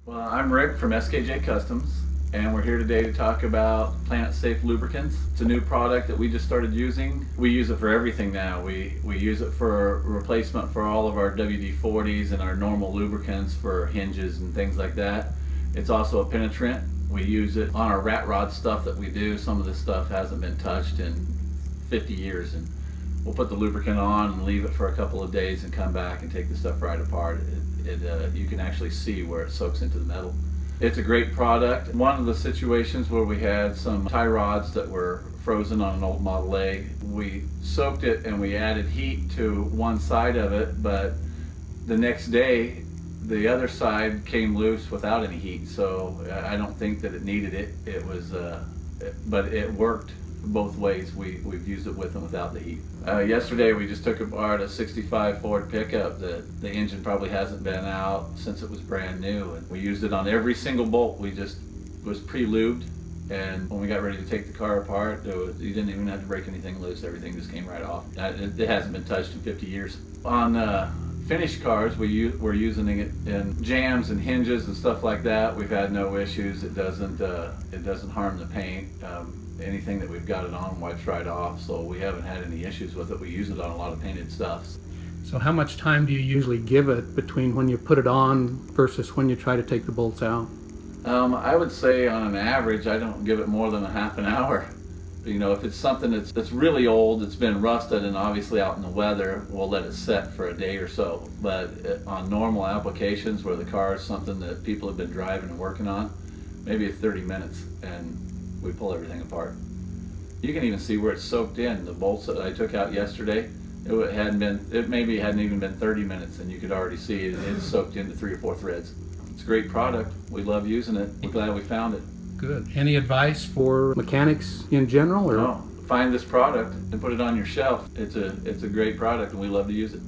Well, I'm Rick from SKJ Customs, and we're here today to talk about PlanetSafe lubricants. It's a new product that we just started using. We use it for everything now. We use it for replacement for all of our WD-40s and our normal lubricants for hinges and things like that. It's also a penetrant. We use it on our rat rod stuff that we do. Some of this stuff hasn't been touched in 50 years, and we'll put the lubricant on and leave it for a couple of days and come back and take the stuff right apart. You can actually see where it soaks into the metal. It's a great product. One of the situations where we had some tie rods that were frozen on an old Model A, we soaked it and we added heat to one side of it, but the next day the other side came loose without any heat, so I don't think that it needed it. But it worked both ways. We've used it with and without the heat. Yesterday we just took apart a 65 Ford pickup that the engine probably hasn't been out since it was brand new, and we used it on every single bolt. We just was pre-lubed, and when we got ready to take the car apart, you didn't even have to break anything loose. Everything just came right off. It hasn't been touched in 50 years. On finished cars, we're using it in jams and hinges and stuff like that. We've had no issues. It doesn't harm the paint. Anything that we've got it on wipes right off, so we haven't had any issues with it. We use it on a lot of painted stuff. So how much time do you usually give it between when you put it on versus when you try to take the bolts out? I would say on an average, I don't give it more than a half an hour. You know, if it's something that's really old, it's been rusted and obviously out in the weather, we'll let it set for a day or so. But on normal applications where the car is something that people have been driving and working on, maybe 30 minutes and we pull everything apart. You can even see where it's soaked in. The bolts that I took out yesterday, it maybe hadn't even been 30 minutes and you could already see it's soaked into 3 or 4 threads. It's a great product. We love using it. We're glad we found it. Good. Any advice for mechanics in general? Or? No, find this product and put it on your shelf. It's a great product and we love to use it.